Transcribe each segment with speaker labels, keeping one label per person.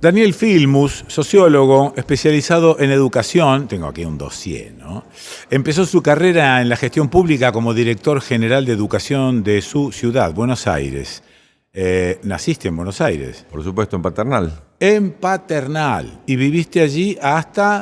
Speaker 1: Daniel Filmus, sociólogo especializado en educación, tengo aquí un dossier, ¿no? Empezó su carrera en la gestión pública como director general de educación de su ciudad, Buenos Aires. ¿Naciste en Buenos Aires?
Speaker 2: Por supuesto, en Paternal.
Speaker 1: En Paternal. ¿Y viviste allí hasta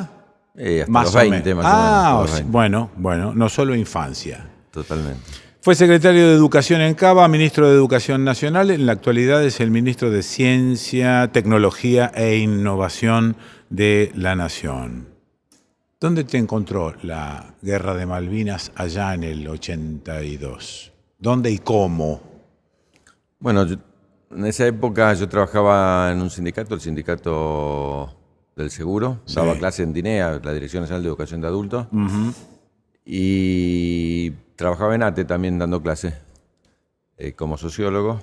Speaker 2: Hasta
Speaker 1: más
Speaker 2: los
Speaker 1: o
Speaker 2: 20,
Speaker 1: menos?
Speaker 2: más o menos.
Speaker 1: Ah,
Speaker 2: Hasta los 20.
Speaker 1: bueno, no solo infancia.
Speaker 2: Totalmente.
Speaker 1: Fue secretario de Educación en Cava, ministro de Educación Nacional. En la actualidad es el ministro de Ciencia, Tecnología e Innovación de la Nación. ¿Dónde te encontró la Guerra de Malvinas allá en el 82? ¿Dónde y cómo?
Speaker 2: Bueno, en esa época yo trabajaba en un sindicato, el sindicato del seguro.
Speaker 1: Sí.
Speaker 2: Daba clase en DINEA, la Dirección Nacional de Educación de Adultos.
Speaker 1: Uh-huh.
Speaker 2: Y trabajaba en ATE también dando clase como sociólogo,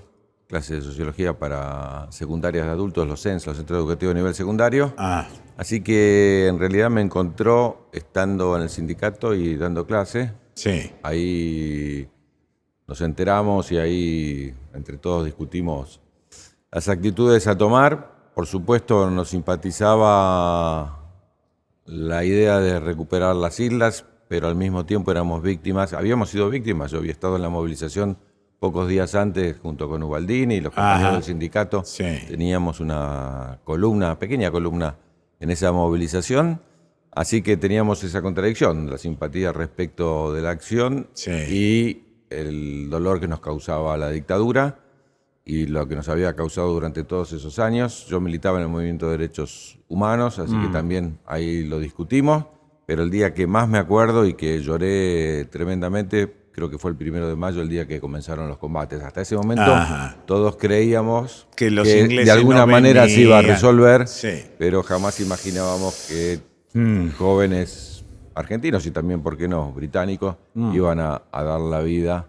Speaker 2: clases de sociología para secundarias de adultos, los CENS, los Centros Educativos de Nivel Secundario.
Speaker 1: Ah,
Speaker 2: Así que en realidad me encontró estando en el sindicato y dando clase.
Speaker 1: sí.
Speaker 2: Ahí nos enteramos y ahí entre todos discutimos las actitudes a tomar. Por supuesto nos simpatizaba la idea de recuperar las islas, pero al mismo tiempo éramos víctimas. Habíamos sido víctimas, yo había estado en la movilización pocos días antes junto con Ubaldini y los compañeros
Speaker 1: Ajá.
Speaker 2: del sindicato.
Speaker 1: Sí.
Speaker 2: Teníamos una columna, pequeña columna en esa movilización, así que teníamos esa contradicción, la simpatía respecto de la acción
Speaker 1: Sí.
Speaker 2: y el dolor que nos causaba la dictadura y lo que nos había causado durante todos esos años. Yo militaba en el movimiento de derechos humanos, así que también ahí lo discutimos, pero el día que más me acuerdo y que lloré tremendamente, creo que fue el 1 de mayo, el día que comenzaron los combates. Hasta ese momento
Speaker 1: Ajá.
Speaker 2: todos creíamos
Speaker 1: Que los ingleses
Speaker 2: de alguna
Speaker 1: no
Speaker 2: manera se iba a
Speaker 1: venían.
Speaker 2: resolver,
Speaker 1: Sí.
Speaker 2: pero jamás imaginábamos que jóvenes argentinos y también, ¿por qué no?, británicos, iban a dar la vida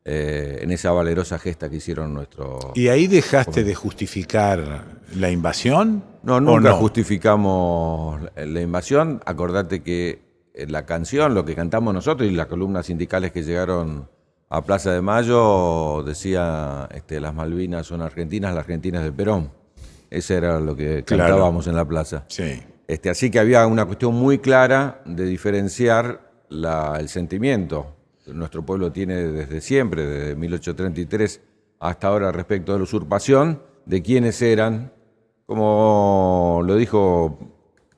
Speaker 2: en esa valerosa gesta que hicieron nuestros...
Speaker 1: ¿Y ahí dejaste de justificar la invasión?
Speaker 2: No,
Speaker 1: ¿o
Speaker 2: nunca
Speaker 1: no?
Speaker 2: justificamos la invasión. Acordate que la canción, lo que cantamos nosotros y las columnas sindicales que llegaron a Plaza de Mayo, decía las Malvinas son argentinas, las Argentinas de Perón. Ese era lo que
Speaker 1: Claro.
Speaker 2: cantábamos en la plaza.
Speaker 1: Sí.
Speaker 2: Así que había una cuestión muy clara de diferenciar el sentimiento que nuestro pueblo tiene desde siempre, desde 1833 hasta ahora respecto de la usurpación, de quiénes eran, como lo dijo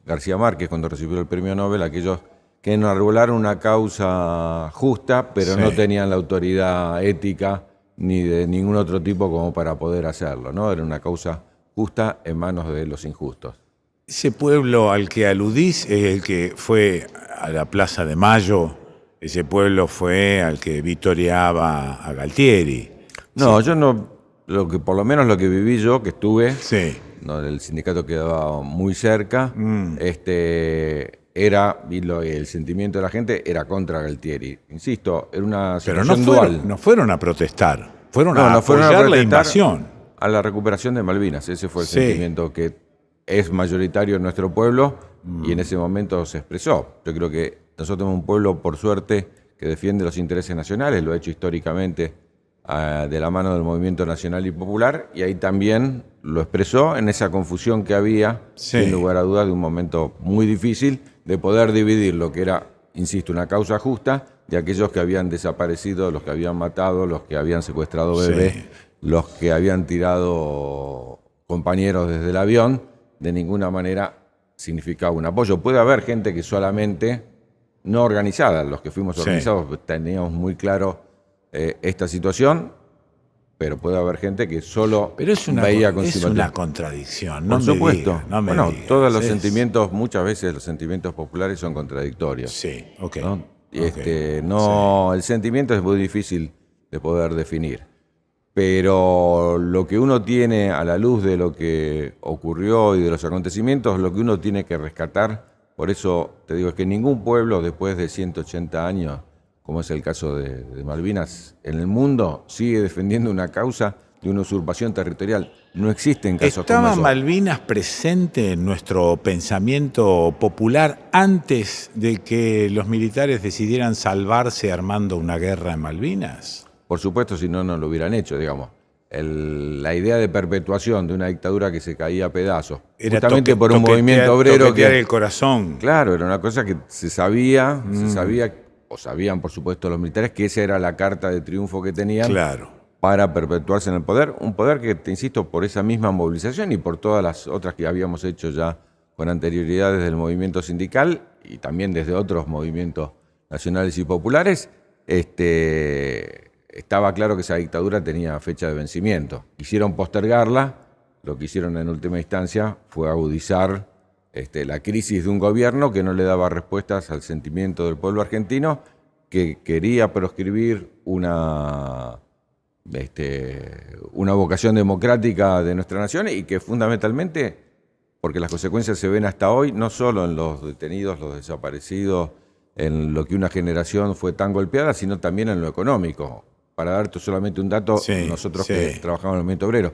Speaker 2: García Márquez cuando recibió el premio Nobel, aquellos que enarbolaron una causa justa, pero
Speaker 1: Sí.
Speaker 2: no tenían la autoridad ética ni de ningún otro tipo como para poder hacerlo, ¿no? Era una causa justa en manos de los injustos.
Speaker 1: Ese pueblo al que aludís es el que fue a la Plaza de Mayo. Ese pueblo fue al que victoriaba a Galtieri.
Speaker 2: No, yo no, por lo menos lo que viví yo, que estuve,
Speaker 1: Sí.
Speaker 2: no, el sindicato quedaba muy cerca, el sentimiento de la gente era contra Galtieri. Insisto, era una
Speaker 1: Pero
Speaker 2: situación dual.
Speaker 1: no fueron a protestar, fueron
Speaker 2: No,
Speaker 1: a
Speaker 2: no fueron a
Speaker 1: apoyar la
Speaker 2: protestar
Speaker 1: invasión.
Speaker 2: a la recuperación de Malvinas. Ese fue el
Speaker 1: Sí.
Speaker 2: sentimiento que es mayoritario en nuestro pueblo y en ese momento se expresó. Yo creo que nosotros somos un pueblo, por suerte, que defiende los intereses nacionales, lo ha hecho históricamente de la mano del movimiento nacional y popular, y ahí también lo expresó en esa confusión que había,
Speaker 1: Sí.
Speaker 2: sin lugar a dudas, de un momento muy difícil de poder dividir lo que era, insisto, una causa justa de aquellos que habían desaparecido, los que habían matado, los que habían secuestrado bebés,
Speaker 1: Sí.
Speaker 2: los que habían tirado compañeros desde el avión. De ninguna manera significaba un apoyo. Puede haber gente que solamente no organizada, los que fuimos
Speaker 1: Sí.
Speaker 2: organizados teníamos muy claro esta situación, pero puede haber gente que solo
Speaker 1: Pero es una,
Speaker 2: veía con
Speaker 1: es
Speaker 2: simpatía.
Speaker 1: una contradicción, no
Speaker 2: Por
Speaker 1: me
Speaker 2: supuesto.
Speaker 1: digas, no me
Speaker 2: Bueno,
Speaker 1: digas.
Speaker 2: todos los
Speaker 1: Es-
Speaker 2: sentimientos, muchas veces los sentimientos populares son contradictorios.
Speaker 1: Sí, ok.
Speaker 2: ¿No? Y
Speaker 1: Ok.
Speaker 2: el sentimiento es muy difícil de poder definir. Pero lo que uno tiene a la luz de lo que ocurrió y de los acontecimientos, lo que uno tiene que rescatar, por eso te digo, es que ningún pueblo después de 180 años, como es el caso de Malvinas, en el mundo sigue defendiendo una causa de una usurpación territorial. No existen casos como
Speaker 1: ¿Estaba
Speaker 2: esos.
Speaker 1: Malvinas presente en nuestro pensamiento popular antes de que los militares decidieran salvarse armando una guerra en Malvinas?
Speaker 2: Por supuesto, si no, no lo hubieran hecho, digamos. la idea de perpetuación de una dictadura que se caía a pedazos,
Speaker 1: Era
Speaker 2: justamente por un movimiento obrero
Speaker 1: toquetear
Speaker 2: que,
Speaker 1: el corazón.
Speaker 2: claro, era una cosa que se sabía, o sabían por supuesto los militares, que esa era la carta de triunfo que tenían
Speaker 1: Claro.
Speaker 2: para perpetuarse en el poder, un poder que, te insisto, por esa misma movilización y por todas las otras que habíamos hecho ya con anterioridad desde el movimiento sindical y también desde otros movimientos nacionales y populares, estaba claro que esa dictadura tenía fecha de vencimiento. Quisieron postergarla, lo que hicieron en última instancia fue agudizar la crisis de un gobierno que no le daba respuestas al sentimiento del pueblo argentino, que quería proscribir una vocación democrática de nuestra nación y que fundamentalmente, porque las consecuencias se ven hasta hoy, no solo en los detenidos, los desaparecidos, en lo que una generación fue tan golpeada, sino también en lo económico. Para darte solamente un dato, nosotros que trabajamos en el movimiento obrero,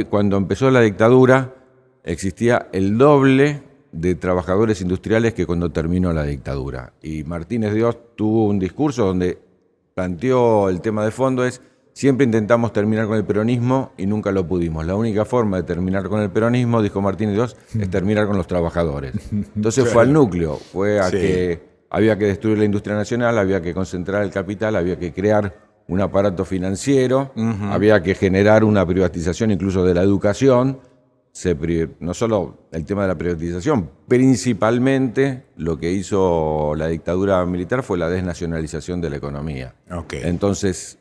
Speaker 2: cuando empezó la dictadura existía el doble de trabajadores industriales que cuando terminó la dictadura. Y Martínez Dios tuvo un discurso donde planteó el tema de fondo es: siempre intentamos terminar con el peronismo y nunca lo pudimos. La única forma de terminar con el peronismo, dijo Martínez Dios, es terminar con los trabajadores. Entonces fue al núcleo, fue a que había que destruir la industria nacional, había que concentrar el capital, había que crear un aparato financiero, había que generar una privatización incluso de la educación. No solo el tema de la privatización, principalmente lo que hizo la dictadura militar fue la desnacionalización de la economía.
Speaker 1: Okay.
Speaker 2: Entonces,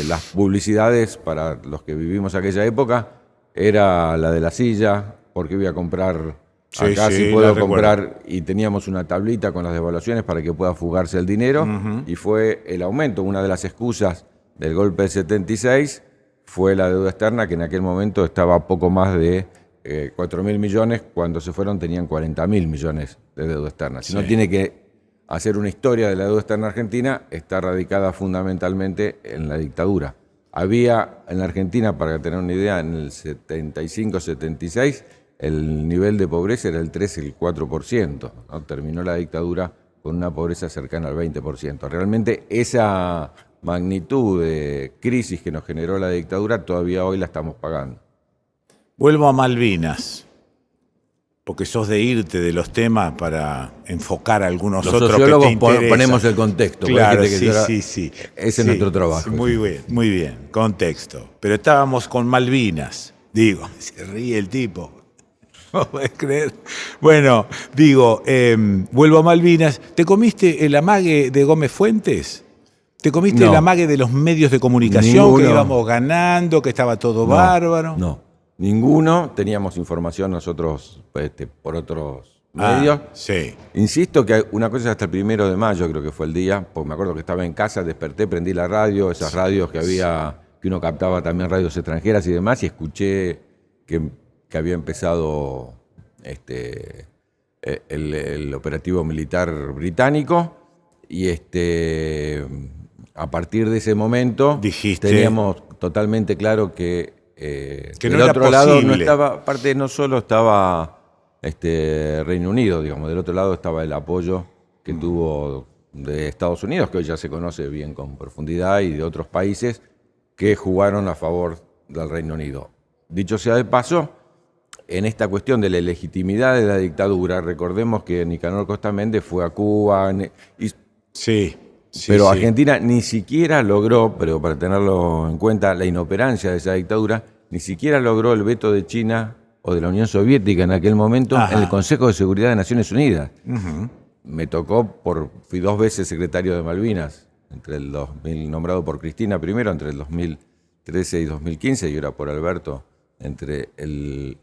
Speaker 2: las publicidades para los que vivimos aquella época era la de la silla, porque voy a comprar acá si puedo comprar, y teníamos una tablita con las devaluaciones para que pueda fugarse el dinero, y fue el aumento. Una de las excusas del golpe del 76 fue la deuda externa, que en aquel momento estaba a poco más de 4.000 millones, cuando se fueron tenían 40.000 millones de deuda externa. Si no tiene que hacer una historia de la deuda externa argentina, está radicada fundamentalmente en la dictadura. Había en la Argentina, para tener una idea, en el 75-76, el nivel de pobreza era el 3, el 4%, ¿no? Terminó la dictadura con una pobreza cercana al 20%. Realmente esa magnitud de crisis que nos generó la dictadura todavía hoy la estamos pagando.
Speaker 1: Vuelvo a Malvinas, porque sos de irte de los temas para enfocar algunos
Speaker 2: los
Speaker 1: otros que te
Speaker 2: sociólogos
Speaker 1: interesan.
Speaker 2: Ponemos el contexto.
Speaker 1: Claro,
Speaker 2: sí. Ese es nuestro trabajo.
Speaker 1: Muy bien, contexto. Pero estábamos con Malvinas. Digo, se ríe el tipo. ¿No puedes creer? Bueno, digo, vuelvo a Malvinas. ¿Te comiste el amague de Gómez Fuentes? ¿Te comiste el amague de los medios de comunicación? Ninguno. Que íbamos ganando, que estaba todo bárbaro.
Speaker 2: No. Ninguno, teníamos información nosotros por otros medios.
Speaker 1: Sí.
Speaker 2: Insisto que una cosa es hasta el 1 de mayo, creo que fue el día, porque me acuerdo que estaba en casa, desperté, prendí la radio, esas radios que había, que uno captaba también radios extranjeras y demás, y escuché que había empezado el operativo militar británico, y a partir de ese momento teníamos totalmente claro que del
Speaker 1: no
Speaker 2: otro
Speaker 1: era
Speaker 2: lado
Speaker 1: posible.
Speaker 2: no estaba, aparte no solo estaba Reino Unido, digamos, del otro lado estaba el apoyo que tuvo de Estados Unidos, que hoy ya se conoce bien con profundidad, y de otros países que jugaron a favor del Reino Unido. Dicho sea de paso, en esta cuestión de la legitimidad de la dictadura, recordemos que Nicanor Costa Méndez fue a Cuba, pero Argentina ni siquiera logró, pero para tenerlo en cuenta, la inoperancia de esa dictadura, ni siquiera logró el veto de China o de la Unión Soviética en aquel momento en el Consejo de Seguridad de Naciones Unidas. Me tocó, fui 2 veces secretario de Malvinas, entre el 2000, nombrado por Cristina primero, entre el 2013 y 2015, y ahora por Alberto, entre el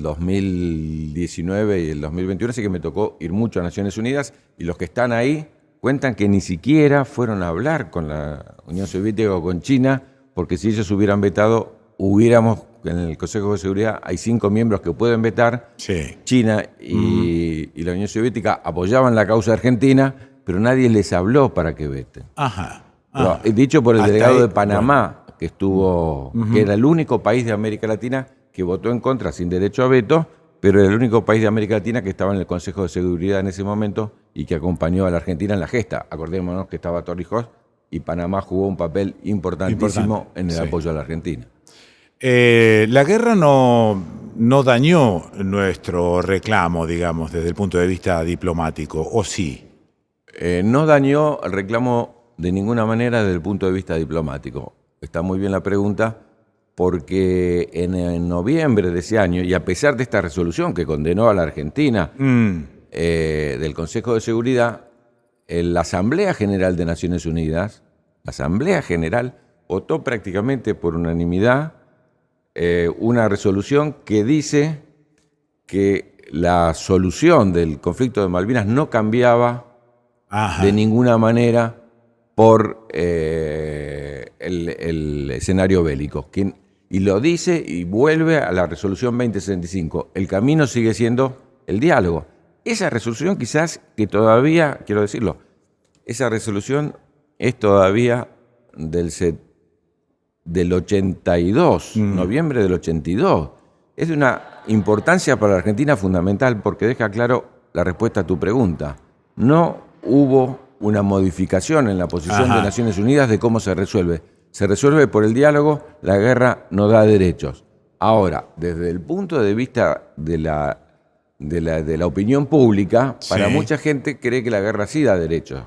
Speaker 2: 2019 y el 2021, así que me tocó ir mucho a Naciones Unidas, y los que están ahí cuentan que ni siquiera fueron a hablar con la Unión Soviética o con China, porque si ellos hubieran vetado, en el Consejo de Seguridad hay 5 miembros que pueden vetar. China y la Unión Soviética apoyaban la causa argentina, pero nadie les habló para que veten. Pero, dicho por el delegado de Panamá, que estuvo, que era el único país de América Latina que votó en contra sin derecho a veto, pero era el único país de América Latina que estaba en el Consejo de Seguridad en ese momento y que acompañó a la Argentina en la gesta. Acordémonos que estaba Torrijos y Panamá jugó un papel importantísimo en el
Speaker 1: sí.
Speaker 2: apoyo a la Argentina.
Speaker 1: La guerra no dañó nuestro reclamo, digamos, desde el punto de vista diplomático, ¿o sí?
Speaker 2: No dañó el reclamo de ninguna manera desde el punto de vista diplomático. Está muy bien la pregunta, porque en noviembre de ese año, y a pesar de esta resolución que condenó a la Argentina del Consejo de Seguridad, la Asamblea General de Naciones Unidas, la Asamblea General, votó prácticamente por unanimidad una resolución que dice que la solución del conflicto de Malvinas no cambiaba de ninguna manera por el escenario bélico. Y lo dice y vuelve a la resolución 2065. El camino sigue siendo el diálogo. Esa resolución quizás que todavía, quiero decirlo, esa resolución es todavía del 82, noviembre del 82. Es de una importancia para la Argentina fundamental porque deja claro la respuesta a tu pregunta. No hubo una modificación en la posición de Naciones Unidas de cómo se resuelve. Se resuelve por el diálogo, la guerra no da derechos. Ahora, desde el punto de vista de la opinión pública, para mucha gente cree que la guerra sí da derechos.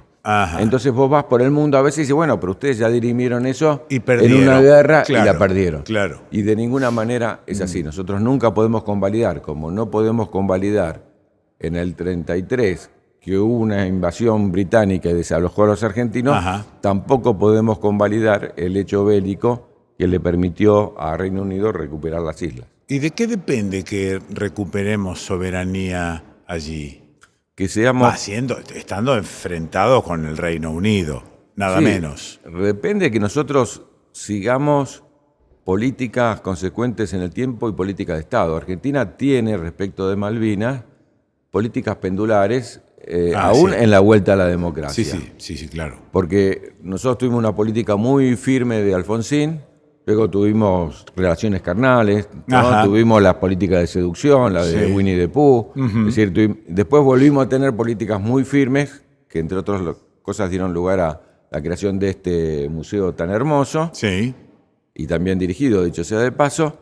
Speaker 2: Entonces vos vas por el mundo a veces y dices, bueno, pero ustedes ya dirimieron eso en una guerra y la perdieron.
Speaker 1: Claro.
Speaker 2: Y de ninguna manera es así. Nosotros nunca podemos convalidar, como no podemos convalidar en el 33 que hubo una invasión británica y desalojó a los argentinos, tampoco podemos convalidar el hecho bélico que le permitió a Reino Unido recuperar las islas.
Speaker 1: ¿Y de qué depende que recuperemos soberanía allí?
Speaker 2: Que seamos...
Speaker 1: estando enfrentados con el Reino Unido, nada menos.
Speaker 2: Depende de que nosotros sigamos políticas consecuentes en el tiempo y políticas de Estado. Argentina tiene, respecto de Malvinas, políticas pendulares, aún en la vuelta a la democracia.
Speaker 1: Sí, claro.
Speaker 2: Porque nosotros tuvimos una política muy firme de Alfonsín, luego tuvimos relaciones carnales, ¿no? Tuvimos la política de seducción, la de Winnie the Pooh. Es decir, después volvimos a tener políticas muy firmes, que entre otras cosas dieron lugar a la creación de este museo tan hermoso, y también dirigido, dicho sea de paso,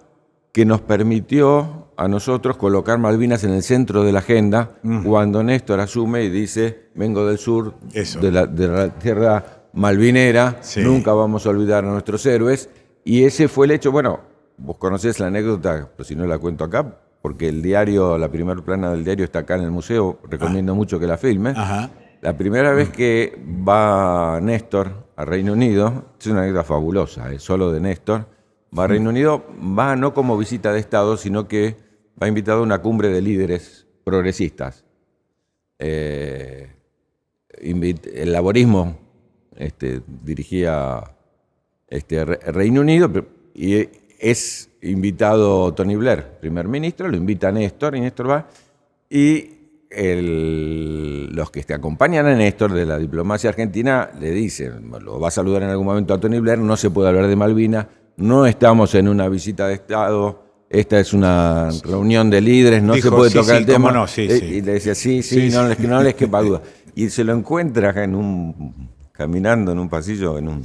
Speaker 2: que nos permitió a nosotros colocar Malvinas en el centro de la agenda cuando Néstor asume y dice, vengo del sur, de la tierra malvinera, nunca vamos a olvidar a nuestros héroes. Y ese fue el hecho. Bueno, vos conocés la anécdota, pero si no la cuento acá, porque el diario, la primera plana del diario está acá en el museo, recomiendo mucho que la filmes. La primera vez que va Néstor a Reino Unido, es una anécdota fabulosa, es solo de Néstor, va a Reino Unido, va no como visita de Estado, sino que va invitado a una cumbre de líderes progresistas. El laborismo dirigía Reino Unido, y es invitado Tony Blair, primer ministro, lo invita a Néstor, y Néstor va, y los que te acompañan a Néstor de la diplomacia argentina le dicen, lo va a saludar en algún momento a Tony Blair, no se puede hablar de Malvinas, no estamos en una visita de Estado, esta es una reunión de líderes, no se puede tocar el tema.
Speaker 1: No,
Speaker 2: y le decía, no les quepa duda. Y se lo encuentra caminando en un pasillo, no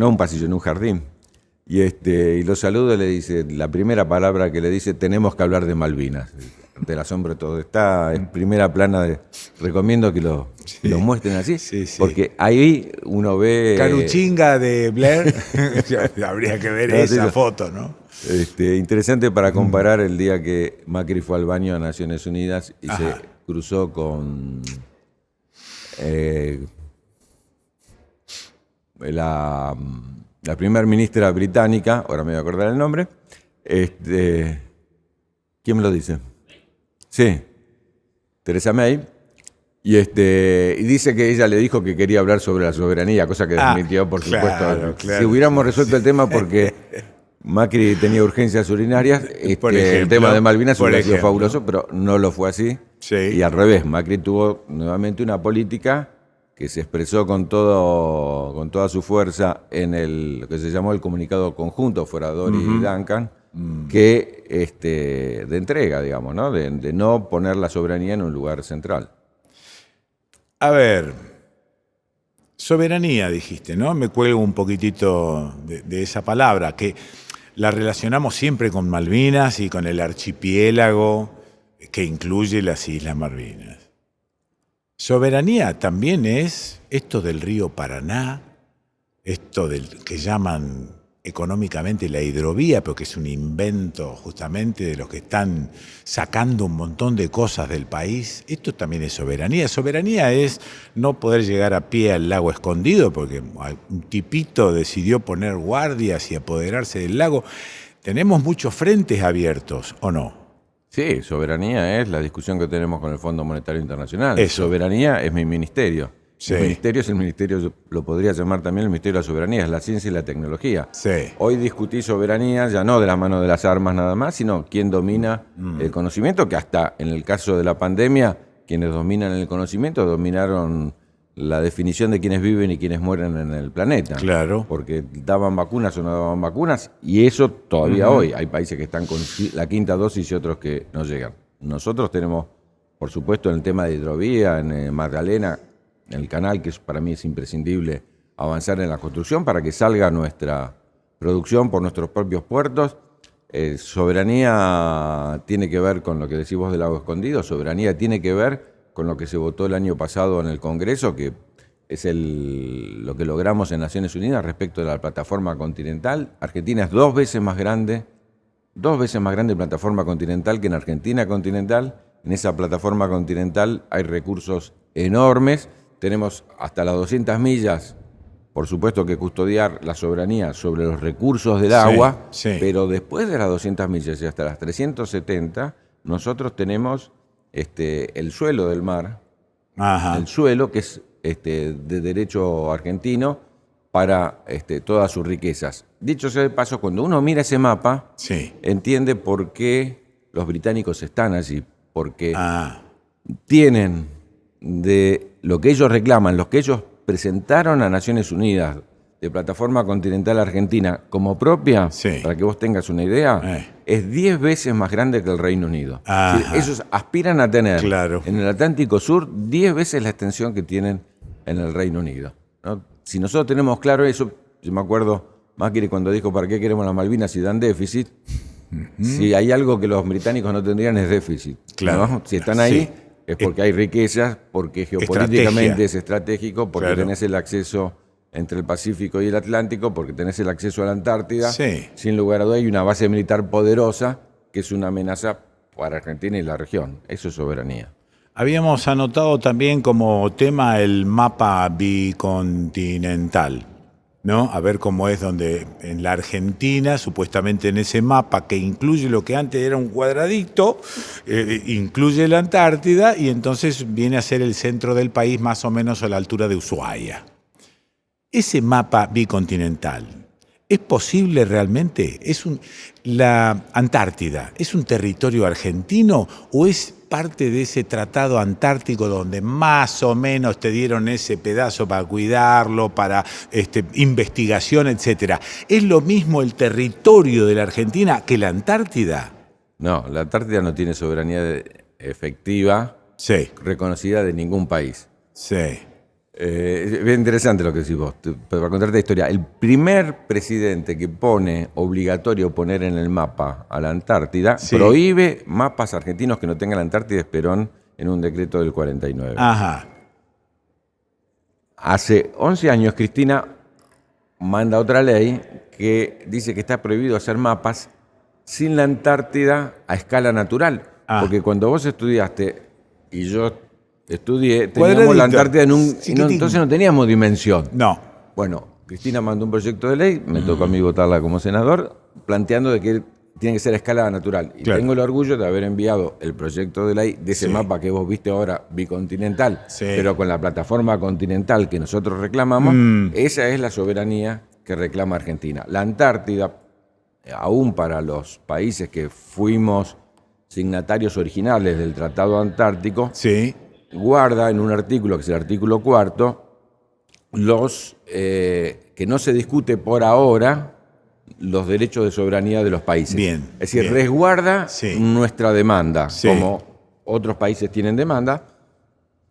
Speaker 2: un pasillo, en un jardín. Y lo saluda y le dice, la primera palabra que le dice, tenemos que hablar de Malvinas. Del asombro todo. Está en primera plana, recomiendo que lo muestren así, porque ahí uno ve...
Speaker 1: Caruchinga de Blair, habría que ver esa foto, ¿no?
Speaker 2: Interesante para comparar el día que Macri fue al baño a Naciones Unidas y se cruzó con la primer ministra británica, ahora me voy a acordar el nombre, ¿quién me lo dice? Sí, Theresa May, y dice que ella le dijo que quería hablar sobre la soberanía, cosa que desmintió, por supuesto. Si hubiéramos resuelto el tema porque Macri tenía urgencias urinarias, el tema de Malvinas hubiera sido fabuloso, pero no lo fue así. Y al revés, Macri tuvo nuevamente una política que se expresó con toda su fuerza en lo que se llamó el comunicado conjunto, fuera Doris y Duncan, que de entrega, digamos, ¿no? De no poner la soberanía en un lugar central.
Speaker 1: A ver, Soberanía, dijiste, ¿no? Me cuelgo un poquitito de esa palabra, que la relacionamos siempre con Malvinas y con el archipiélago que incluye las Islas Malvinas. Soberanía también es esto del río Paraná, esto del que llaman económicamente la hidrovía, pero que es un invento justamente de los que están sacando un montón de cosas del país. Esto también es soberanía. Soberanía es no poder llegar a pie al lago Escondido porque un tipito decidió poner guardias y apoderarse del lago. Tenemos muchos frentes abiertos, ¿o no?
Speaker 2: Sí, soberanía es la discusión que tenemos con el Fondo Monetario Internacional.
Speaker 1: Eso.
Speaker 2: Soberanía es mi ministerio.
Speaker 1: Sí.
Speaker 2: El ministerio es el ministerio, yo lo podría llamar también el ministerio de la soberanía, es la ciencia y la tecnología.
Speaker 1: Sí.
Speaker 2: Hoy discutí soberanía ya no de la mano de las armas nada más, sino quién domina el conocimiento, que hasta en el caso de la pandemia, quienes dominan el conocimiento dominaron la definición de quiénes viven y quiénes mueren en el planeta.
Speaker 1: Claro.
Speaker 2: Porque daban vacunas o no daban vacunas, y eso todavía hoy. Hay países que están con la quinta dosis y otros que no llegan. Nosotros tenemos, por supuesto, en el tema de hidrovía, en Magdalena, en el canal, que para mí es imprescindible avanzar en la construcción para que salga nuestra producción por nuestros propios puertos. Soberanía tiene que ver con lo que decís vos del lago Escondido, soberanía tiene que ver con lo que se votó el año pasado en el Congreso, que es lo que logramos en Naciones Unidas respecto de la plataforma continental. Argentina es dos veces más grande plataforma continental que en Argentina continental. En esa plataforma continental hay recursos enormes. Tenemos hasta las 200 millas, por supuesto que custodiar la soberanía sobre los recursos del agua,
Speaker 1: sí.
Speaker 2: pero después de las 200 millas y hasta las 370, nosotros tenemos el suelo del mar,
Speaker 1: Ajá.
Speaker 2: el suelo que es de derecho argentino para todas sus riquezas. Dicho sea de paso, cuando uno mira ese mapa,
Speaker 1: Sí.
Speaker 2: entiende por qué los británicos están allí, porque
Speaker 1: Ah,
Speaker 2: tienen de lo que ellos reclaman, los que ellos presentaron a Naciones Unidas de Plataforma Continental Argentina como propia,
Speaker 1: Sí.
Speaker 2: para que vos tengas una idea, es 10 veces más grande que el Reino Unido.
Speaker 1: Ajá.
Speaker 2: Es decir, ellos aspiran a tener
Speaker 1: Claro.
Speaker 2: en el Atlántico Sur 10 veces la extensión que tienen en el Reino Unido, ¿no? Si nosotros tenemos claro eso, yo me acuerdo Macri cuando dijo ¿para qué queremos las Malvinas si dan déficit? Si hay algo que los británicos no tendrían es déficit.
Speaker 1: Claro.
Speaker 2: ¿No? Si están ahí
Speaker 1: Sí.
Speaker 2: es porque hay riquezas, porque geopolíticamente
Speaker 1: Estrategia.
Speaker 2: es estratégico, porque
Speaker 1: Claro.
Speaker 2: tenés el acceso entre el Pacífico y el Atlántico, porque tenés el acceso a la Antártida.
Speaker 1: Sí.
Speaker 2: Sin lugar a dudas hay una base militar poderosa que es una amenaza para Argentina y la región. Eso es soberanía.
Speaker 1: habíamos anotado también como tema el mapa bicontinental, ¿no? A ver cómo es donde en la Argentina, supuestamente en ese mapa que incluye lo que antes era un cuadradito, incluye la Antártida y entonces viene a ser el centro del país más o menos a la altura de Ushuaia. Ese bicontinental, ¿es posible realmente? ¿La Antártida es un territorio argentino o es parte de ese tratado antártico donde más o menos te dieron ese pedazo para cuidarlo, para investigación, etcétera? ¿Es lo mismo el territorio de la Argentina que la Antártida?
Speaker 2: No, la Antártida no tiene soberanía efectiva,
Speaker 1: Sí,
Speaker 2: reconocida de ningún país.
Speaker 1: sí.
Speaker 2: Es bien interesante lo que decís vos, para contarte la historia. El primer presidente que pone obligatorio poner en el mapa a la Antártida,
Speaker 1: Sí.
Speaker 2: prohíbe mapas argentinos que no tengan la Antártida, es Perón, en un decreto del 49.
Speaker 1: Ajá.
Speaker 2: Hace 11 años Cristina manda otra ley que dice que está prohibido hacer mapas sin la Antártida a escala natural.
Speaker 1: Ah.
Speaker 2: Porque cuando vos estudiaste, y yo estudié, teníamos
Speaker 1: Cuadradito.
Speaker 2: la Antártida
Speaker 1: Chiquitín.
Speaker 2: entonces no teníamos dimensión.
Speaker 1: No.
Speaker 2: Bueno, Cristina mandó un proyecto de ley, me tocó a mí votarla como senador, planteando de que tiene que ser a escala natural. Y
Speaker 1: Claro.
Speaker 2: tengo el orgullo de haber enviado el proyecto de ley de ese
Speaker 1: Sí.
Speaker 2: mapa que vos viste ahora, bicontinental,
Speaker 1: Sí.
Speaker 2: pero con la plataforma continental que nosotros reclamamos. Esa es la soberanía que reclama Argentina. La Antártida, aún para los países que fuimos signatarios originales del Tratado Antártico,
Speaker 1: Sí.
Speaker 2: guarda en un artículo, que es el artículo 4, que no se discute por ahora los derechos de soberanía de los países.
Speaker 1: Bien,
Speaker 2: Es decir,
Speaker 1: bien.
Speaker 2: resguarda
Speaker 1: Sí.
Speaker 2: nuestra demanda,
Speaker 1: Sí.
Speaker 2: como otros países tienen demanda,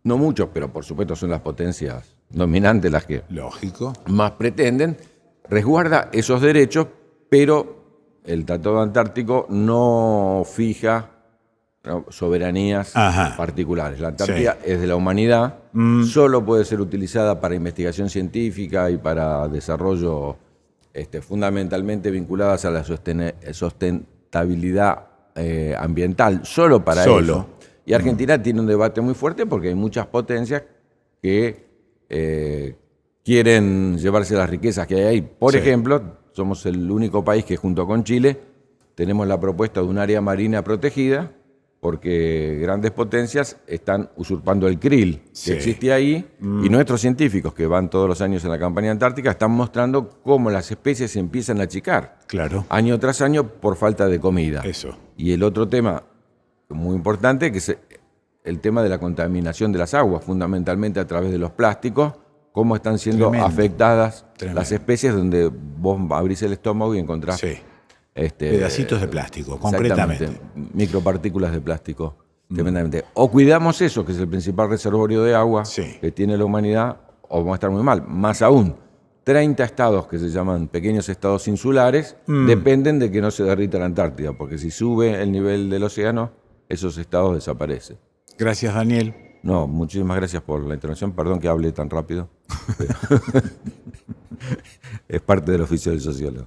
Speaker 2: no muchos, pero por supuesto son las potencias dominantes, las que
Speaker 1: Lógico.
Speaker 2: más pretenden, resguarda esos derechos, pero el Tratado Antártico no fija, ¿no?, soberanías
Speaker 1: Ajá.
Speaker 2: particulares. La Antártida
Speaker 1: Sí.
Speaker 2: es de la humanidad, solo puede ser utilizada para investigación científica y para desarrollo fundamentalmente vinculadas a la sustentabilidad ambiental, solo para eso. Y Argentina tiene un debate muy fuerte porque hay muchas potencias que quieren llevarse las riquezas que hay ahí. Por
Speaker 1: Sí.
Speaker 2: ejemplo, somos el único país que junto con Chile tenemos la propuesta de un área marina protegida porque grandes potencias están usurpando el krill
Speaker 1: Sí.
Speaker 2: que existe ahí y nuestros científicos que van todos los años en la campaña antártica están mostrando cómo las especies se empiezan a achicar
Speaker 1: Claro.
Speaker 2: año tras año por falta de comida.
Speaker 1: Eso.
Speaker 2: Y el otro tema muy importante que es el tema de la contaminación de las aguas, fundamentalmente a través de los plásticos, cómo están siendo
Speaker 1: Tremendo.
Speaker 2: afectadas
Speaker 1: Tremendo.
Speaker 2: las especies donde vos abrís el estómago y encontrás
Speaker 1: Sí. Pedacitos de plástico, concretamente.
Speaker 2: exactamente, micropartículas de plástico. Tremendamente. O cuidamos eso, que es el principal reservorio de agua
Speaker 1: Sí.
Speaker 2: que tiene la humanidad, o vamos a estar muy mal. Más aún, 30 estados que se llaman pequeños estados insulares dependen de que no se derrita la Antártida, porque si sube el nivel del océano, esos estados desaparecen.
Speaker 1: Gracias, Daniel.
Speaker 2: No, muchísimas gracias por la intervención. Perdón que hable tan rápido. Es parte del oficio del sociólogo.